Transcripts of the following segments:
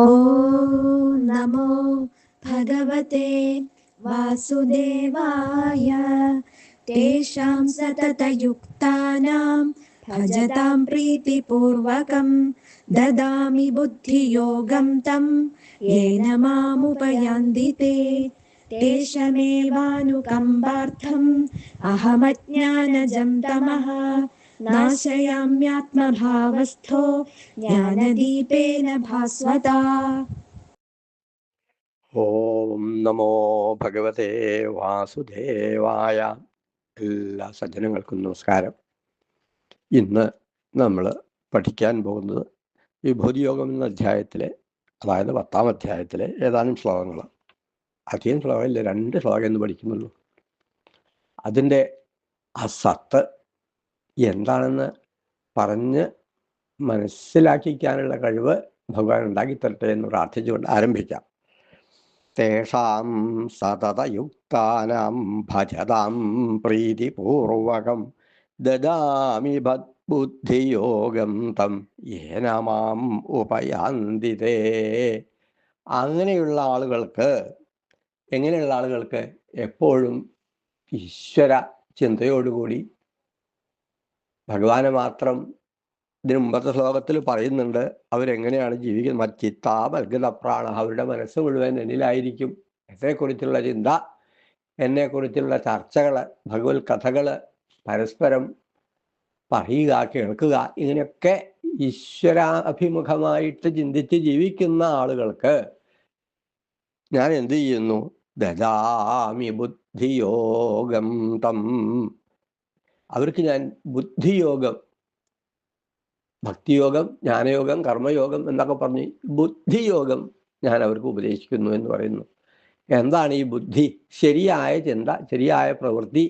ഓം നമോ ഭഗവതേ വാസുദേവായ. തേഷാം സതതയുക്താനാം ഭജതാം പ്രീതിപൂർവകം ദദാമി ബുദ്ധിയോഗം തം യേന മാമുപയാന്തി തേ. തേഷമേവാനുകമ്പാർത്ഥം അഹമജ്ഞാനജം തമഃ നാശയാമ്യാത്മഭാവസ്ഥോ ജ്ഞാനദീപേന ഭാസ്വതാ. ഓം നമോ ഭഗവതേ വാസുദേവായ. എല്ലാ സജ്ജനങ്ങൾക്കും നമസ്കാരം. ഇന്ന് നമ്മൾ പഠിക്കാൻ പോകുന്നത് വിഭൂതിയോഗം എന്ന അധ്യായത്തിലെ, അതായത് 10-ാം അധ്യായത്തിലെ ഏതാനും ശ്ലോകങ്ങൾ. അധികം ശ്ലോകമില്ല, 2 ശ്ലോകം എന്ന് പഠിക്കുന്നുള്ളൂ. അതിൻ്റെ ആ സത്ത് എന്താണെന്ന് പറഞ്ഞ് മനസ്സിലാക്കിക്കാനുള്ള കഴിവ് ഭഗവാൻ ഉണ്ടാക്കിത്തരട്ടെ എന്ന് പ്രാർത്ഥിച്ചുകൊണ്ട് ആരംഭിക്കാം. തേഷാം സതതയുക്താനാം ഭജതാം പ്രീതിപൂർവകം ദദാമി ബുദ്ധിയോഗം തം യേന മാം ഉപയാന്തി തേ. അങ്ങനെയുള്ള ആളുകൾക്ക്, എങ്ങനെയുള്ള ആളുകൾക്ക്? എപ്പോഴും ഈശ്വര ചിന്തയോടുകൂടി ഭഗവാനെ മാത്രം. ഇതിന് മുമ്പത്തെ ശ്ലോകത്തിൽ പറയുന്നുണ്ട് അവരെങ്ങനെയാണ് ജീവിക്കുന്നത്. മച്ചിത്താ മൽഗതപ്രാണ, അവരുടെ മനസ്സ് മുഴുവൻ എന്നിലായിരിക്കും. എന്നെക്കുറിച്ചുള്ള ചിന്ത, എന്നെക്കുറിച്ചുള്ള ചർച്ചകൾ, ഭഗവത് കഥകൾ പരസ്പരം പറയുക, കേൾക്കുക, ഇങ്ങനെയൊക്കെ ഈശ്വരാഭിമുഖമായിട്ട് ചിന്തിച്ച് ജീവിക്കുന്ന ആളുകൾക്ക് ഞാൻ എന്ത് ചെയ്യുന്നു? ദദാമി ബുദ്ധിയോഗം തം. അവർക്ക് ഞാൻ ബുദ്ധിയോഗം, ഭക്തിയോഗം, ജ്ഞാനയോഗം, കർമ്മയോഗം എന്നൊക്കെ പറഞ്ഞ് ബുദ്ധിയോഗം ഞാൻ അവർക്ക് ഉപദേശിക്കുന്നു എന്ന് പറയുന്നു. എന്താണ് ഈ ബുദ്ധി? ശരിയായ ചിന്ത, ശരിയായ പ്രവൃത്തി.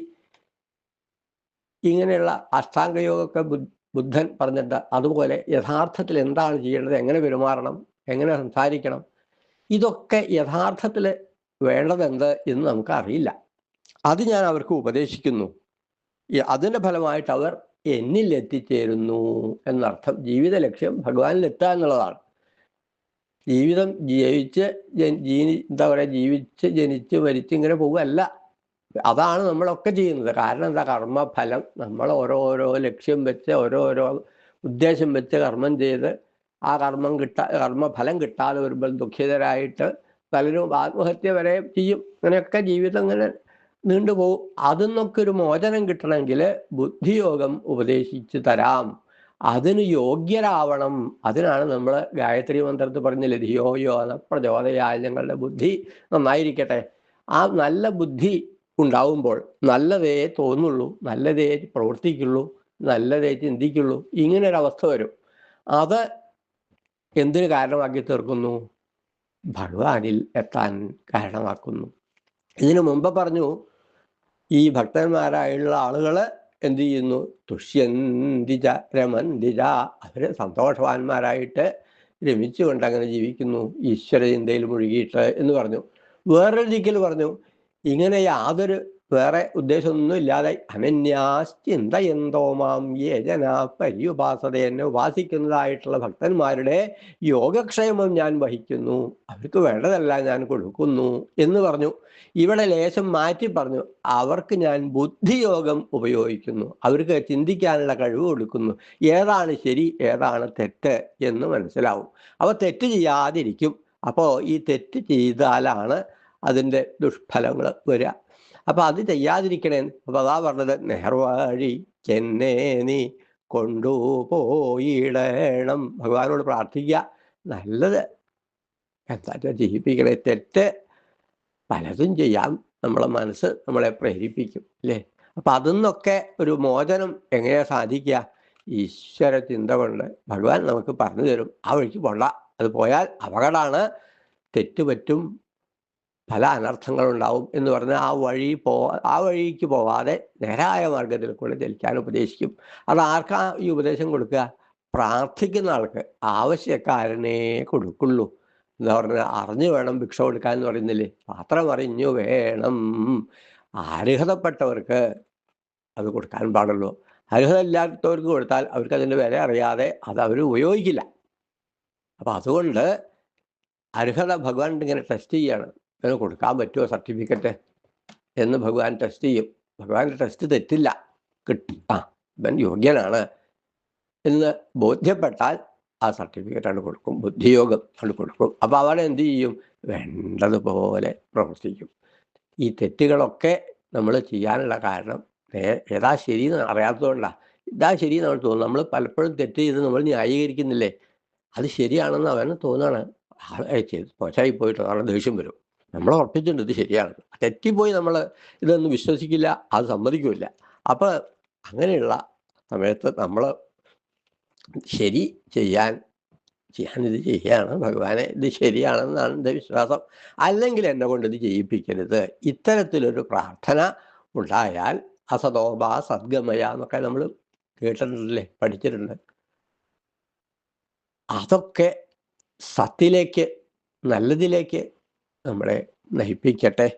ഇങ്ങനെയുള്ള അഷ്ടാംഗയോഗമൊക്കെ ബുദ്ധൻ പറഞ്ഞിട്ട്, അതുപോലെ യഥാർത്ഥത്തിൽ എന്താണ് ചെയ്യേണ്ടത്, എങ്ങനെ പെരുമാറണം, എങ്ങനെ സംസാരിക്കണം, ഇതൊക്കെ യഥാർത്ഥത്തിൽ വേണ്ടതെന്ത് എന്ന് നമുക്ക് അറിയില്ല. അത് ഞാൻ അവർക്ക് ഉപദേശിക്കുന്നു. അതിൻ്റെ ഫലമായിട്ട് അവർ എന്നിൽ എത്തിച്ചേരുന്നു എന്നർത്ഥം. ജീവിത ലക്ഷ്യം ഭഗവാനിൽ എത്തുക എന്നുള്ളതാണ്. ജീവിതം ജീവിച്ച് എന്താ പറയുക, ജീവിച്ച് ജനിച്ച് മരിച്ച് ഇങ്ങനെ പോവുകയല്ല. അതാണ് നമ്മളൊക്കെ ചെയ്യുന്നത്. കാരണം എന്താ? കർമ്മഫലം. നമ്മൾ ഓരോരോ ലക്ഷ്യം വെച്ച്, ഓരോരോ ഉദ്ദേശം വെച്ച് കർമ്മം ചെയ്ത് ആ കർമ്മഫലം കിട്ടാതെ വരുമ്പോൾ ദുഃഖിതരായിട്ട് പലരും ആത്മഹത്യ വരെ ചെയ്യും. അങ്ങനെയൊക്കെ ജീവിതം ഇങ്ങനെ നീണ്ടുപോകും. അതിൽ നിന്നൊക്കെ ഒരു മോചനം കിട്ടണമെങ്കിൽ ബുദ്ധിയോഗം ഉപദേശിച്ചു തരാം. അതിന് യോഗ്യരാവണം. അതിനാണ് നമ്മൾ ഗായത്രി മന്ത്രത്തിൽ പറഞ്ഞില്ലേ, ധിയോ യോ ന പ്രചോദയാൽ, ഞങ്ങളുടെ ബുദ്ധി നന്നായിരിക്കട്ടെ. ആ നല്ല ബുദ്ധി ഉണ്ടാവുമ്പോൾ നല്ലതേ തോന്നുള്ളൂ, നല്ലതേ പ്രവർത്തിക്കുള്ളൂ, നല്ലതേ ചിന്തിക്കുള്ളൂ. ഇങ്ങനൊരവസ്ഥ വരും. അത് എന്തിനു കാരണമാക്കി തീർക്കുന്നു? ഭഗവാനിൽ എത്താൻ കാരണമാക്കുന്നു. ഇതിനു മുമ്പ് പറഞ്ഞു, ഈ ഭക്തന്മാരായുള്ള ആളുകൾ എന്ത് ചെയ്യുന്നു? തുഷ്യന്തിജ രമന്തിജ, അവർ സന്തോഷവാന്മാരായിട്ട് രമിച്ചുകൊണ്ട് അങ്ങനെ ജീവിക്കുന്നു, ഈശ്വര ചിന്തയിൽ മുഴുകിയിട്ട് എന്ന് പറഞ്ഞു. വേറൊരു ദിക്കിൽ പറഞ്ഞു, ഇങ്ങനെ യാതൊരു വേറെ ഉദ്ദേശമൊന്നും ഇല്ലാതെ അനന്യാശ്ചിന്തയന്തോ മാം യേ ജനാ പര്യുപാസത, എന്നെ ഉപാസിക്കുന്നതായിട്ടുള്ള ഭക്തന്മാരുടെ യോഗക്ഷേമം ഞാൻ വഹിക്കുന്നു, അവർക്ക് വേണ്ടതെല്ലാം ഞാൻ കൊടുക്കുന്നു എന്ന് പറഞ്ഞു. ഇവിടെ ലേശം മാറ്റി പറഞ്ഞു, അവർക്ക് ഞാൻ ബുദ്ധിയോഗം ഉപയോഗിക്കുന്നു, അവർക്ക് ചിന്തിക്കാനുള്ള കഴിവ് കൊടുക്കുന്നു. ഏതാണ് ശരി, ഏതാണ് തെറ്റ് എന്ന് മനസ്സിലാവും. അപ്പോൾ തെറ്റ് ചെയ്യാതിരിക്കും. അപ്പോൾ ഈ തെറ്റ് ചെയ്താലാണ് അതിൻ്റെ ദുഷ്ഫലങ്ങൾ വരിക. അപ്പം അത് ചെയ്യാതിരിക്കണേ. അപ്പം അതാ പറഞ്ഞത്, നേർവഴിക്കെന്നെ നീ കൊണ്ടുപോയിടണം. ഭഗവാനോട് പ്രാർത്ഥിക്കുക, നല്ലത് എന്താ ചെയ്യിപ്പിക്കണേ. തെറ്റ് പലതും ചെയ്യാം, നമ്മളെ മനസ്സ് നമ്മളെ പ്രേരിപ്പിക്കും അല്ലേ. അപ്പം അതിൽ നിന്നൊക്കെ ഒരു മോചനം എങ്ങനെയാ സാധിക്കുക? ഈശ്വര ചിന്ത കൊണ്ട് ഭഗവാൻ നമുക്ക് പറഞ്ഞു തരും. ആ വഴിക്ക് പോണ്ട, അത് പോയാൽ അപകടമാണ്, തെറ്റുപറ്റും, പല അനർത്ഥങ്ങളുണ്ടാവും എന്ന് പറഞ്ഞാൽ ആ വഴിക്ക് പോവാതെ നേരായ മാർഗത്തിൽ കൂടെ ചലിക്കാൻ ഉപദേശിക്കും. അത് ആർക്കാ ഈ ഉപദേശം കൊടുക്കുക? പ്രാർത്ഥിക്കുന്ന ആൾക്ക്, ആവശ്യക്കാരനെ കൊടുക്കുള്ളൂ. എന്താ പറഞ്ഞാൽ, അറിഞ്ഞു വേണം ഭിക്ഷ കൊടുക്കാൻ എന്ന് പറയുന്നില്ലേ, പാത്രം അറിഞ്ഞു വേണം. അർഹതപ്പെട്ടവർക്ക് അത് കൊടുക്കാൻ പാടുള്ളൂ. അർഹത ഇല്ലാത്തവർക്ക് കൊടുത്താൽ അവർക്ക് അതിൻ്റെ വില അറിയാതെ അത് അവർ ഉപയോഗിക്കില്ല. അപ്പം അതുകൊണ്ട് അർഹത ഭഗവാൻ ഇങ്ങനെ ടെസ്റ്റ് ചെയ്യാണ്. ഇവന് കൊടുക്കാൻ പറ്റുമോ സർട്ടിഫിക്കറ്റ് എന്ന് ഭഗവാൻ ടെസ്റ്റ് ചെയ്യും. ഭഗവാന്റെ ടെസ്റ്റ് തെറ്റില്ല, ഇവൻ യോഗ്യനാണ് എന്ന് ബോധ്യപ്പെട്ടാൽ ആ സർട്ടിഫിക്കറ്റ് ആണ് കൊടുക്കും, ബുദ്ധിയോഗം ആണ് കൊടുക്കും. അപ്പോൾ അവിടെ എന്ത് ചെയ്യും? വേണ്ടതുപോലെ പ്രവർത്തിക്കും. ഈ തെറ്റുകളൊക്കെ നമ്മൾ ചെയ്യാനുള്ള കാരണം ഏതാ ശരി എന്ന് അറിയാത്തതുകൊണ്ടാണ്. ഇതാ ശരി നമ്മൾ തോന്നുന്നു. നമ്മൾ പലപ്പോഴും തെറ്റ് ചെയ്ത് നമ്മൾ ന്യായീകരിക്കുന്നില്ലേ, അത് ശരിയാണെന്ന് അവന് തോന്നാണ്. ചെയ്ത് മോശമായി പോയിട്ട് അവരുടെ ദേഷ്യം വരും. നമ്മൾ ഉറപ്പിച്ചിട്ടുണ്ട് ഇത് ശരിയാണ്, തെറ്റിപ്പോയി നമ്മൾ ഇതൊന്നും വിശ്വസിക്കില്ല, അത് സമ്മതിക്കില്ല. അപ്പോൾ അങ്ങനെയുള്ള സമയത്ത് നമ്മൾ ശരി ഞാനിത് ചെയ്യാണ് ഭഗവാനെ, ഇത് ശരിയാണെന്നാണ് എൻ്റെ വിശ്വാസം, അല്ലെങ്കിൽ എന്നെ കൊണ്ട് ഇത് ചെയ്യിപ്പിക്കരുത്. ഇത്തരത്തിലൊരു പ്രാർത്ഥന ഉണ്ടായാൽ അസതോബ സദ്ഗമയ എന്നൊക്കെ നമ്മൾ കേട്ടിട്ടുണ്ടല്ലേ, പഠിച്ചിട്ടുണ്ട്. അതൊക്കെ സത്തിലേക്ക്, നല്ലതിലേക്ക് നമ്മളെ നയിപ്പിക്കട്ടെ.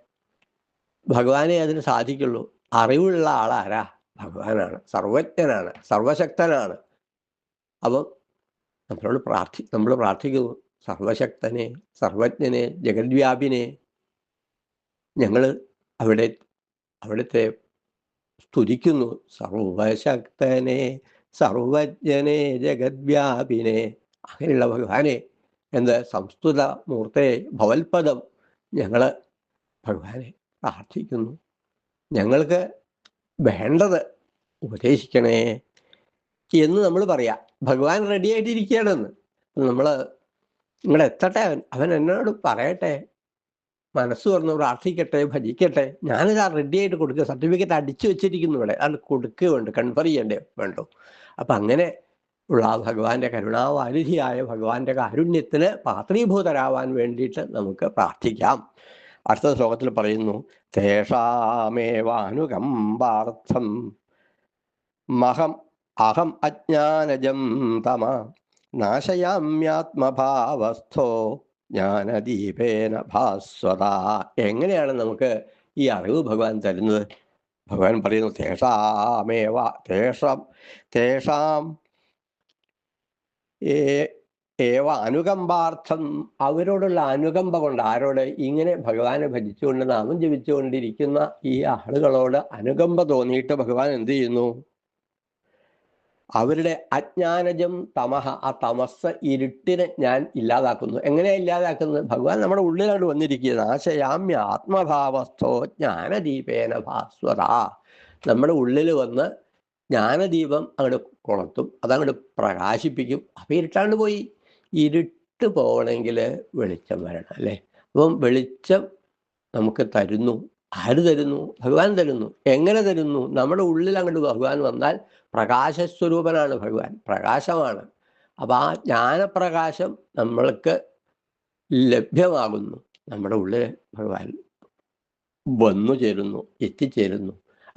ഭഗവാനെ അതിന് സാധിക്കുള്ളൂ. അറിവുള്ള ആളാരാ? ഭഗവാനാണ്, സർവജ്ഞനാണ്, സർവശക്തനാണ്. അപ്പം നമ്മൾ പ്രാർത്ഥിക്കുന്നു, സർവശക്തനെ, സർവജ്ഞനെ, ജഗദ്വ്യാപിനെ. ഞങ്ങൾ അവിടുത്തെ സ്തുതിക്കുന്നു. സർവശക്തനെ, സർവജ്ഞനെ, ജഗദ്വ്യാപിനെ. അങ്ങനെയുള്ള ഭഗവാനെ, സംസ്കൃത മൂർത്തെ ഭവൽപദം ഞങ്ങൾ ഭഗവാനെ പ്രാർത്ഥിക്കുന്നു. ഞങ്ങൾക്ക് വേണ്ടത് ഉപദേശിക്കണേ എന്ന് നമ്മൾ പറയാം. ഭഗവാൻ റെഡി ആയിട്ടിരിക്കുകയാണെന്ന്. നമ്മൾ ഇങ്ങോട്ട് എത്തട്ടെ, അവൻ എന്നോട് പറയട്ടെ, മനസ്സ് തുറന്ന് പ്രാർത്ഥിക്കട്ടെ, ഭജിക്കട്ടെ. ഞാനിതാ റെഡി ആയിട്ട് കൊടുക്കുക, സർട്ടിഫിക്കറ്റ് അടിച്ചു വെച്ചിരിക്കുന്നു ഇവിടെ, അത് കൊടുക്കുകയുണ്ട്, കൺഫർ ചെയ്യണ്ടേ വേണ്ടോ. അപ്പം അങ്ങനെ ഉള്ള ഭഗവാന്റെ കരുണാവാരിധിയായ ഭഗവാന്റെ കാരുണ്യത്തിന് പാത്രീഭൂതരാവാൻ വേണ്ടിയിട്ട് നമുക്ക് പ്രാർത്ഥിക്കാം. അടുത്ത ശ്ലോകത്തിൽ പറയുന്നു, തേഷാമേവാനുകമ്പാർത്ഥം അഹം അജ്ഞാനജം തമ നാശയാമ്യാത്മഭാവസ്ഥോ ജ്ഞാനദീപേന ഭാസ്വത. എങ്ങനെയാണ് നമുക്ക് ഈ അറിവ് ഭഗവാൻ തരുന്നത്? ഭഗവാൻ പറയുന്നു, തേഷാം ഏവ അനുകമ്പാർത്ഥം. അവരോടുള്ള അനുകമ്പ കൊണ്ട്, ആരോട്? ഇങ്ങനെ ഭഗവാനെ ഭജിച്ചുകൊണ്ട് നാമം ജപിച്ചുകൊണ്ടിരിക്കുന്ന ഈ ആളുകളോട് അനുകമ്പ തോന്നിയിട്ട് ഭഗവാൻ എന്ത് ചെയ്യുന്നു? അവരുടെ അജ്ഞാനജം തമഹ, ആ തമസ്, ഇരുട്ടിനെ ഞാൻ ഇല്ലാതാക്കുന്നു. എങ്ങനെയാ ഇല്ലാതാക്കുന്നത്? ഭഗവാൻ നമ്മുടെ ഉള്ളിലാണ് വന്നിരിക്കുന്നത്. നാശയാമ്യ ആത്മഭാവസ്ഥോ ജ്ഞാനദീപേന ഭാസ്വത. നമ്മുടെ ഉള്ളിൽ വന്ന് ജ്ഞാനദീപം അങ്ങോട്ട് കൊളുത്തും, അതങ്ങോട്ട് പ്രകാശിപ്പിക്കും. അപ്പം ഇരുട്ടാണ്ട് പോയി. ഇരുട്ട് പോകണമെങ്കിൽ വെളിച്ചം വരണം അല്ലേ? അപ്പം വെളിച്ചം നമുക്ക് തരുന്നു. ആര് തരുന്നു? ഭഗവാൻ തരുന്നു. എങ്ങനെ തരുന്നു? നമ്മുടെ ഉള്ളിൽ അങ്ങോട്ട് ഭഗവാൻ വന്നാൽ, പ്രകാശസ്വരൂപനാണ് ഭഗവാൻ, പ്രകാശമാണ്. അപ്പം ആ ജ്ഞാനപ്രകാശം നമ്മൾക്ക് ലഭ്യമാകുന്നു. നമ്മുടെ ഉള്ളിൽ ഭഗവാൻ വന്നു ചേരുന്നു, എത്തിച്ചേരുന്നു.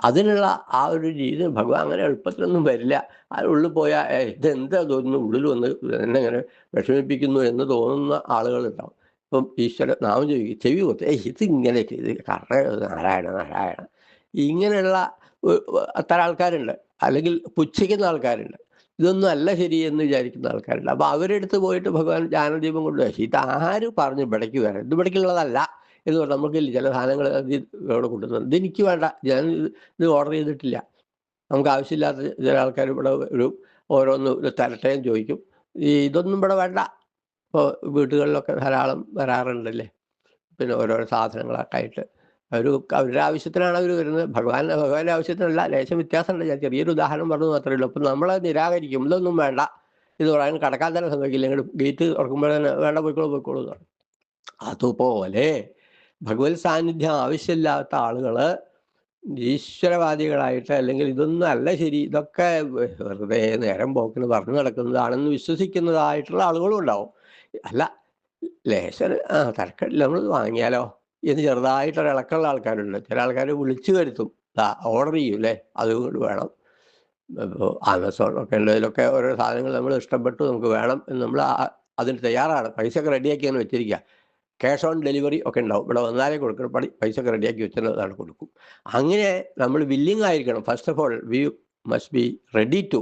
അതിനുള്ള ആ ഒരു രീതി ഭഗവാൻ അങ്ങനെ എളുപ്പത്തിലൊന്നും വരില്ല. ആ ഉള്ളിൽ പോയാൽ ഇതെന്താ തോന്നുന്നു, ഉള്ളിൽ വന്ന് എന്നെ ഇങ്ങനെ വിഷമിപ്പിക്കുന്നു എന്ന് തോന്നുന്ന ആളുകളുണ്ടാവും. ഇപ്പം ഈശ്വര നാമം ചെവി കൊത്ത്, ഇതിങ്ങനെ ചെയ്ത് നാരായണ നാരായണ, ഇങ്ങനെയുള്ള അത്തരം ആൾക്കാരുണ്ട്. അല്ലെങ്കിൽ പുച്ഛിക്കുന്ന ആൾക്കാരുണ്ട്. ഇതൊന്നും അല്ല ശരി എന്ന് വിചാരിക്കുന്ന ആൾക്കാരുണ്ട്. അപ്പം അവരെടുത്ത് പോയിട്ട് ഭഗവാൻ ജ്ഞാനദീപം കൊണ്ട് ഇത് ആര് പറഞ്ഞു ഇവിടേക്ക് വരാം, ഇത് ഇവിടേക്കുള്ളതല്ല എന്ന് പറഞ്ഞാൽ നമുക്കില്ല. ചില സാധനങ്ങൾ ഇവിടെ കൊണ്ടുവന്നത് ഇതെനിക്ക് വേണ്ട, ഞാൻ ഇത് ഓർഡർ ചെയ്തിട്ടില്ല. നമുക്ക് ആവശ്യമില്ലാത്ത ചില ആൾക്കാർ ഇവിടെ ഓരോന്ന് തരട്ടേന്ന് ചോദിക്കും. ഇതൊന്നും ഇവിടെ വേണ്ട. ഇപ്പോൾ വീടുകളിലൊക്കെ ധാരാളം വരാറുണ്ടല്ലേ, പിന്നെ ഓരോരോ സാധനങ്ങളൊക്കെ ആയിട്ട് അവരുടെ ആവശ്യത്തിനാണ് അവർ വരുന്നത്. ഭഗവാന്റെ ആവശ്യത്തിനല്ല. ലേശം വ്യത്യാസമുണ്ട്. ഞാൻ ചെറിയൊരു ഉദാഹരണം പറഞ്ഞു മാത്രമേ ഉള്ളൂ. അപ്പം നമ്മൾ നിരാകരിക്കും, ഇതൊന്നും വേണ്ട, ഇത് പറയാൻ കടക്കാൻ തന്നെ സമ്മതിക്കില്ല. ഇങ്ങോട്ട് ഗേറ്റ് തുറക്കുമ്പോൾ തന്നെ വേണ്ട, പോയിക്കോളൂ. അതുപോലെ ഭഗവത് സാന്നിധ്യം ആവശ്യമില്ലാത്ത ആളുകൾ ഈശ്വരവാദികളായിട്ട്, അല്ലെങ്കിൽ ഇതൊന്നും അല്ല ശരി, ഇതൊക്കെ വെറുതെ നേരം പോക്കിന് പറഞ്ഞു നടക്കുന്നതാണെന്ന് വിശ്വസിക്കുന്നതായിട്ടുള്ള ആളുകളും ഉണ്ടാവും. അല്ല, ലേശം തരക്കടില്ല, നമ്മൾ വാങ്ങിയാലോ എന്ന് ചെറുതായിട്ടൊരു ഇളക്കമുള്ള ആൾക്കാരുണ്ട്. ചില ആൾക്കാർ വിളിച്ചു വരുത്തും, ഓർഡർ ചെയ്യൂലേ, അതുകൊണ്ട് വേണം. ഇപ്പോൾ ആമസോൺ ഒക്കെ ഉള്ളതിലൊക്കെ ഓരോ സാധനങ്ങൾ നമ്മൾ ഇഷ്ടപ്പെട്ടു, നമുക്ക് വേണം എന്ന് നമ്മൾ അതിന് തയ്യാറാണ്. പൈസ ഒക്കെ റെഡിയാക്കി അങ്ങനെ വെച്ചിരിക്കുക. ക്യാഷ് ഓൺ ഡെലിവറി ഒക്കെ ഉണ്ടാവും. ഇവിടെ വന്നാലേ കൊടുക്കണം, പൈസ ഒക്കെ റെഡിയാക്കി വെച്ചതാണ് കൊടുക്കും. അങ്ങനെ നമ്മൾ വില്ലിങ് ആയിരിക്കണം. First of all we must be ready to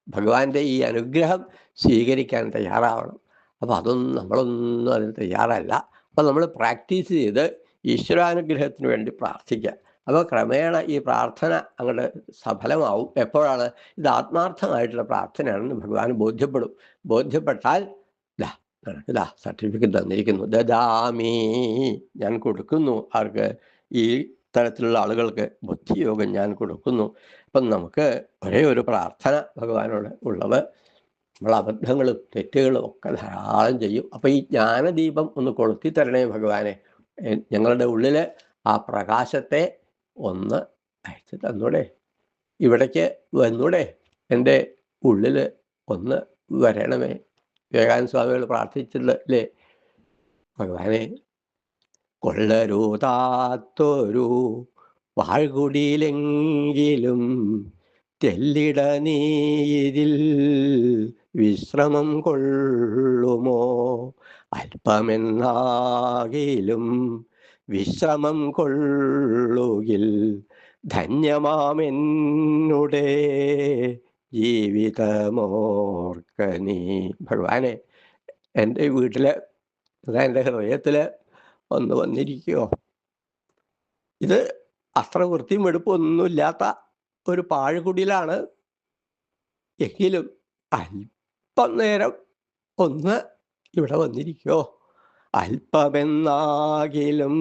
ഭഗവാന്റെ ഈ അനുഗ്രഹം സ്വീകരിക്കാൻ തയ്യാറാവണം. അപ്പോൾ നമ്മളൊന്നും അതിന് തയ്യാറല്ല. അപ്പോൾ നമ്മൾ പ്രാക്ടീസ് ചെയ്ത് ഈശ്വരാനുഗ്രഹത്തിന് വേണ്ടി പ്രാർത്ഥിക്കുക. അപ്പോൾ ക്രമേണ ഈ പ്രാർത്ഥന അങ്ങോട്ട് സഫലമാവും. എപ്പോഴാണ് ഇത് ആത്മാർത്ഥമായിട്ടുള്ള പ്രാർത്ഥനയാണെന്ന് ഭഗവാൻ ബോധ്യപ്പെടും. ബോധ്യപ്പെട്ടാൽ ഇതാ സർട്ടിഫിക്കറ്റ് തന്നിരിക്കുന്നു, ദദാമി, ഞാൻ കൊടുക്കുന്നു. ആർക്ക്? ഈ തരത്തിലുള്ള ആളുകൾക്ക് ബുദ്ധിയോഗം ഞാൻ കൊടുക്കുന്നു. അപ്പം നമുക്ക് ഒരേ ഒരു പ്രാർത്ഥന ഭഗവാനോട് ഉള്ളത്, നമ്മൾ അബദ്ധങ്ങളും തെറ്റുകളും ഒക്കെ ധാരാളം ചെയ്യും. അപ്പം ഈ ജ്ഞാനദീപം ഒന്ന് കൊളുത്തി തരണേ ഭഗവാനെ, ഞങ്ങളുടെ ഉള്ളിൽ ആ പ്രകാശത്തെ ഒന്ന് അയച്ചു തന്നൂടെ, ഇവിടേക്ക് വന്നൂടെ, എൻ്റെ ഉള്ളിൽ ഒന്ന് വരണമേ. വിവേകാനന്ദ സ്വാമികൾ പ്രാർത്ഥിച്ചത് അല്ലേ, ഭഗവാനെ കൊള്ളരുതാത്തൊരു വാഴ്കുടിയിലെങ്കിലും തെല്ലിട നീതിൽ വിശ്രമം കൊള്ളുമോ, അല്പമെന്നാകിലും വിശ്രമം കൊള്ളുകിൽ ധന്യമാമെന്നുടെ ജീവിതമോർക്കനീ. ഭഗവാനെ എൻ്റെ വീട്ടിൽ, എൻ്റെ ഹൃദയത്തിൽ ഒന്ന് വന്നിരിക്കുമോ. ഇത് അത്ര വൃത്തിയും വെടുപ്പൊന്നുമില്ലാത്ത ഒരു പാഴ്കുടിയിലാണ്, എങ്കിലും അല്പം നേരം ഒന്ന് ഇവിടെ വന്നിരിക്കുമോ. അല്പമെന്നാകിലും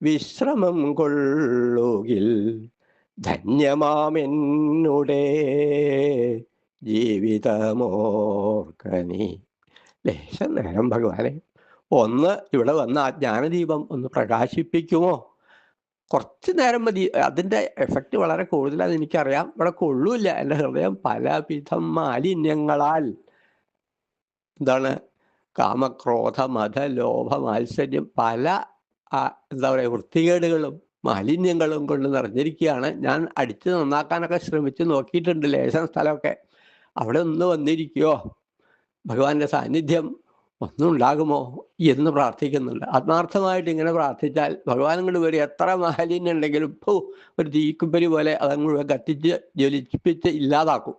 വിശ്രമം കൊള്ളുകിൽ ധന്യമാമെന്നുടെ ജീവിതമോർക്കനീ. ലേശം നേരം ഭഗവാനെ ഒന്ന് ഇവിടെ വന്ന് ആ ജ്ഞാനദീപം ഒന്ന് പ്രകാശിപ്പിക്കുമോ. കുറച്ച് നേരം മതി. അതിൻ്റെ എഫക്റ്റ് വളരെ കൂടുതലാണെന്ന് എനിക്കറിയാം. ഇവിടെ കൊള്ളൂല്ല. എൻ്റെ ഹൃദയം പലവിധം മാലിന്യങ്ങളാൽ, എന്താണ്, കാമക്രോധ മത ലോഭ മാത്സര്യം, പല എന്താ പറയുക, വൃത്തികേടുകളും മാലിന്യങ്ങളും കൊണ്ട് നിറഞ്ഞിരിക്കുകയാണ്. ഞാൻ അടിച്ച് നന്നാക്കാനൊക്കെ ശ്രമിച്ച് നോക്കിയിട്ടുണ്ട്, ലേശം സ്ഥലമൊക്കെ. അവിടെ ഒന്ന് വന്നിരിക്കുമോ, ഭഗവാന്റെ സാന്നിധ്യം ഒന്നുണ്ടാകുമോ എന്ന് പ്രാർത്ഥിക്കുന്നുണ്ട്. ആത്മാർത്ഥമായിട്ട് ഇങ്ങനെ പ്രാർത്ഥിച്ചാൽ ഭഗവാൻ കൊണ്ട് വരും. എത്ര മാലിന്യം ഉണ്ടെങ്കിലും ഒരു തീക്കുപ്പരി പോലെ അത് മുഴുവൻ കത്തിച്ച് ജ്വലിപ്പിച്ച് ഇല്ലാതാക്കും,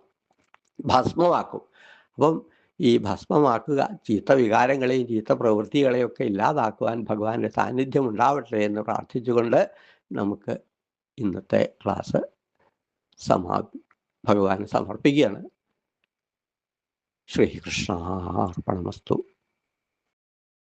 ഭസ്മമാക്കും. അപ്പം ഈ ഭസ്മമാക്കുക, ചീത്ത വികാരങ്ങളെയും ചീത്ത പ്രവൃത്തികളെയും ഒക്കെ ഇല്ലാതാക്കുവാൻ ഭഗവാന്റെ സാന്നിധ്യം ഉണ്ടാവട്ടെ എന്ന് പ്രാർത്ഥിച്ചുകൊണ്ട് നമുക്ക് ഇന്നത്തെ ക്ലാസ് ഭഗവാന് സമർപ്പിക്കുകയാണ്. ശ്രീകൃഷ്ണാർപ്പണമസ്തു.